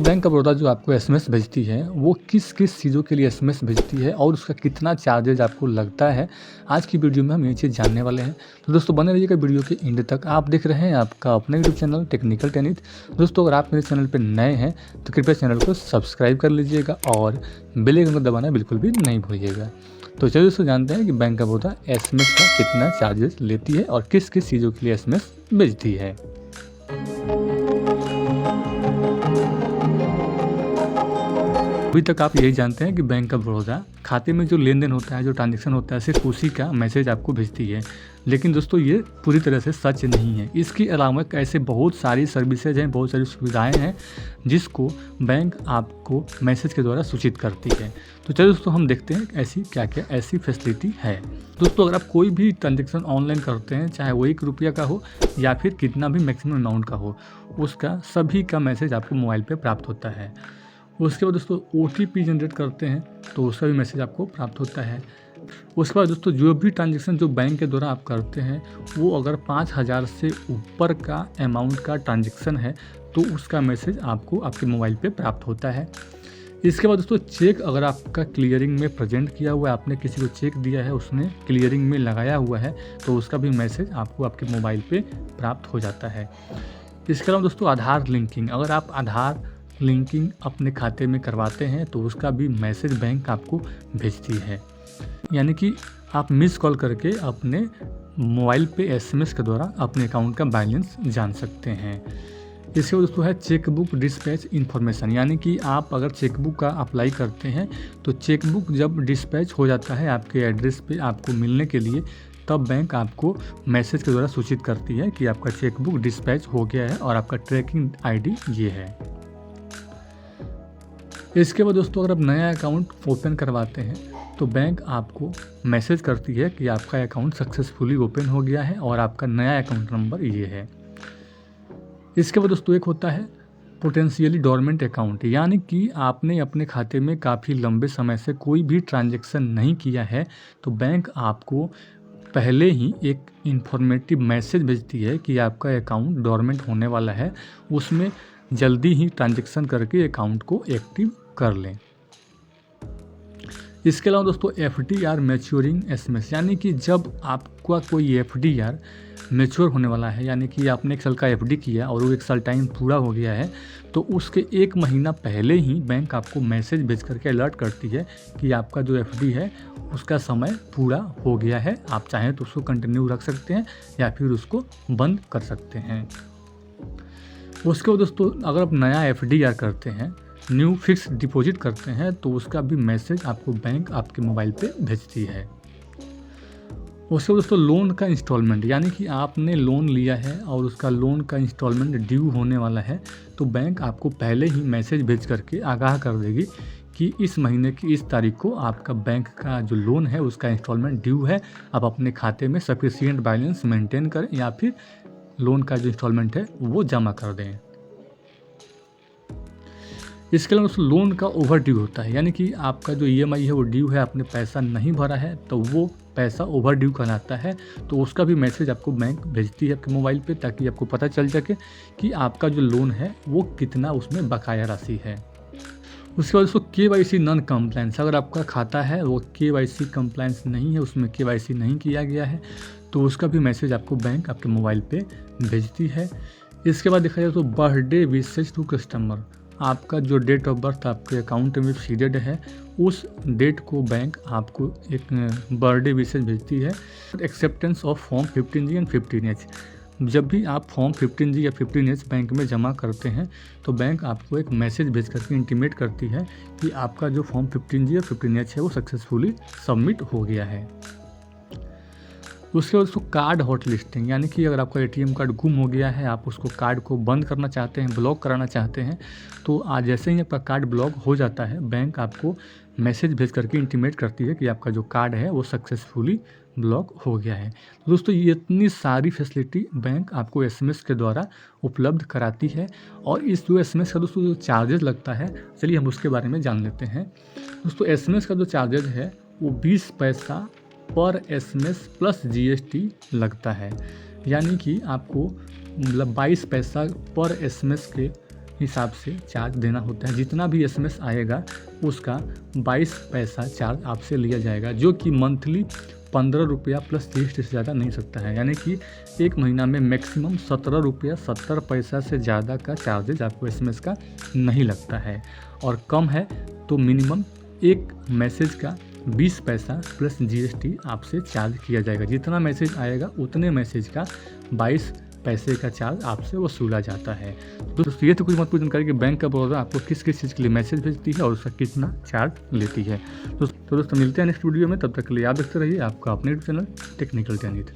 Bank of Baroda जो आपको SMS भेजती है, वो किस-किस चीज़ों के लिए एसएमएस भेजती है और उसका कितना चार्जेज़ आपको लगता है, आज की वीडियो में हम ये चीज़ जानने वाले हैं। तो दोस्तों बने रहिएगा वीडियो के एंड तक। आप देख रहे हैं आपका अपना यूट्यूब चैनल टेक्निकल टेनिथ। दोस्तों अगर आप मेरे चैनल पे नए हैं, तो कृपया चैनल को सब्सक्राइब कर लीजिएगा और बेल आइकन को दबाना बिल्कुल भी नहीं भूलिएगा। तो चलिए दोस्तों जानते हैं कि बैंक ऑफ बड़ौदा एसएमएस का कितना चार्जेज़ लेती है और किस-किस चीज़ों के लिए एसएमएस भेजती है। अभी तक आप यही जानते हैं कि बैंक ऑफ बड़ौदा खाते में जो लेन देन होता है, जो ट्रांजैक्शन होता है, सिर्फ उसी का मैसेज आपको भेजती है। लेकिन दोस्तों ये पूरी तरह से सच नहीं है। इसके अलावा ऐसे बहुत सारी सर्विसेज हैं, बहुत सारी सुविधाएं हैं जिसको बैंक आपको मैसेज के द्वारा सूचित करती है। तो चलिए दोस्तों हम देखते हैं ऐसी क्या क्या ऐसी फैसिलिटी है। दोस्तों अगर आप कोई भी ट्रांजेक्शन ऑनलाइन करते हैं, चाहे वो ₹1 का हो या फिर कितना भी मैक्सिमम अमाउंट का हो, उसका सभी का मैसेज आपको मोबाइल पर प्राप्त होता है। उसके बाद दोस्तों OTP जनरेट करते हैं तो उसका भी मैसेज आपको प्राप्त होता है। उसके बाद दोस्तों जो भी ट्रांजैक्शन जो बैंक के द्वारा आप करते हैं, वो अगर 5000 से ऊपर का अमाउंट का ट्रांजैक्शन है तो उसका मैसेज आपको आपके मोबाइल पे प्राप्त होता है। इसके बाद दोस्तों चेक अगर आपका क्लियरिंग में प्रेजेंट किया हुआ है, आपने किसी को चेक दिया है, उसने क्लियरिंग में लगाया हुआ है, तो उसका भी मैसेज आपको आपके मोबाइल पे प्राप्त हो जाता है। इसके अलावा दोस्तों आधार लिंकिंग, अगर आप आधार लिंकिंग अपने खाते में करवाते हैं तो उसका भी मैसेज बैंक आपको भेजती है। यानी कि आप मिस कॉल करके अपने मोबाइल पे एसएमएस के द्वारा अपने अकाउंट का बैलेंस जान सकते हैं। इसके बाद दोस्तों है चेकबुक डिस्पैच इन्फॉर्मेशन, यानी कि आप अगर चेकबुक का अप्लाई करते हैं तो चेकबुक जब डिस्पैच हो जाता है आपके एड्रेस पे आपको मिलने के लिए, तब बैंक आपको मैसेज के द्वारा सूचित करती है कि आपका चेकबुक डिस्पैच हो गया है और आपका ट्रैकिंग ID ये है। इसके बाद दोस्तों अगर आप नया अकाउंट ओपन करवाते हैं तो बैंक आपको मैसेज करती है कि आपका अकाउंट सक्सेसफुली ओपन हो गया है और आपका नया अकाउंट नंबर ये है। इसके बाद दोस्तों एक होता है पोटेंशियली डोरमेंट अकाउंट, यानी कि आपने अपने खाते में काफ़ी लंबे समय से कोई भी ट्रांजैक्शन नहीं किया है तो बैंक आपको पहले ही एक इन्फॉर्मेटिव मैसेज भेजती है कि आपका अकाउंट डोरमेंट होने वाला है, उसमें जल्दी ही ट्रांजैक्शन करके अकाउंट को एक्टिव कर लें। इसके अलावा दोस्तों FDR मैच्योरिंग एसएमएस, यानी कि जब आपका कोई FDR मैच्योर होने वाला है, यानी कि आपने 1 साल का FD किया और वो 1 साल टाइम पूरा हो गया है, तो उसके 1 महीना पहले ही बैंक आपको मैसेज भेज करके अलर्ट करती है कि आपका जो FD है उसका समय पूरा हो गया है। आप चाहें तो उसको कंटिन्यू रख सकते हैं या फिर उसको बंद कर सकते हैं। उसके बाद दोस्तों अगर आप नया FDR करते हैं, न्यू फिक्स डिपॉजिट करते हैं, तो उसका भी मैसेज आपको बैंक आपके मोबाइल पे भेजती है। उसके बाद दोस्तों लोन का इंस्टॉलमेंट, यानी कि आपने लोन लिया है और उसका लोन का इंस्टॉलमेंट ड्यू होने वाला है, तो बैंक आपको पहले ही मैसेज भेज करके आगाह कर देगी कि इस महीने की इस तारीख को आपका बैंक का जो लोन है उसका इंस्टॉलमेंट ड्यू है। आप अपने खाते में सफिशिएंट बैलेंस मेंटेन करें या फिर लोन का जो इंस्टॉलमेंट है वो जमा कर दें। इसके अलावा दोस्तों लोन का ओवर ड्यू होता है, यानी कि आपका जो EMI है वो ड्यू है, आपने पैसा नहीं भरा है तो वो पैसा ओवर ड्यू कहलाता है, तो उसका भी मैसेज आपको बैंक भेजती है आपके मोबाइल पे, ताकि आपको पता चल सके कि आपका जो लोन है वो कितना उसमें बकाया राशि है। उसके बाद दोस्तों KYC नॉन कंप्लायंस, अगर आपका खाता है वो KYC कंप्लायंस नहीं है, उसमें KYC नहीं किया गया है, तो उसका भी मैसेज आपको बैंक आपके मोबाइल पे भेजती है। इसके बाद देखा जाए तो बर्थडे विशेज टू कस्टमर, आपका जो डेट ऑफ बर्थ आपके अकाउंट में सीडेड है, उस डेट को बैंक आपको एक बर्थडे विशेज भेजती है। Acceptance of form 15G and 15H, जब भी आप फॉर्म 15G या 15H बैंक में जमा करते हैं तो बैंक आपको एक मैसेज भेज करके इंटीमेट करती है कि आपका जो फॉर्म 15G या 15H है वो सक्सेसफुली सबमिट हो गया है। उसके बाद उसको कार्ड हॉट लिस्टिंग, यानी कि अगर आपका ATM कार्ड गुम हो गया है, आप उसको कार्ड को बंद करना चाहते हैं, ब्लॉक कराना चाहते हैं, तो आज जैसे ही आपका कार्ड ब्लॉक हो जाता है बैंक आपको मैसेज भेज करके इंटीमेट करती है कि आपका जो कार्ड है वो सक्सेसफुली ब्लॉक हो गया है। तो दोस्तों ये इतनी सारी फैसिलिटी बैंक आपको SMS के द्वारा उपलब्ध कराती है। और इस जो SMS का दोस्तों जो चार्जेस लगता है, चलिए हम उसके बारे में जान लेते हैं। दोस्तों SMS का जो चार्जेस है वो 20 पैसा पर SMS प्लस GST लगता है, यानी कि आपको मतलब 22 पैसा पर SMS के हिसाब से चार्ज देना होता है। जितना भी SMS आएगा उसका 22 पैसा चार्ज आपसे लिया जाएगा, जो कि मंथली 15 रुपया प्लस GST से ज़्यादा नहीं सकता है। यानी कि एक महीना में मैक्सिमम 17 रुपया 70 पैसा से ज़्यादा का चार्जेज आपको SMS का नहीं लगता है, और कम है तो मिनिमम एक मैसेज का 20 पैसा प्लस GST आपसे चार्ज किया जाएगा। जितना मैसेज आएगा उतने मैसेज का 22 पैसे का चार्ज आपसे वसूला जाता है। दोस्तों ये तो कुछ महत्वपूर्ण जानकारी कि बैंक ऑफ बड़ौदा आपको किस किस चीज़ के लिए मैसेज भेजती है और उसका कितना चार्ज लेती है। तो दोस्तों मिलते हैं नेक्स्ट वीडियो में, तब तक के लिए आप देखते रहिए आपका अपने चैनल टेक्निकल टेनिट।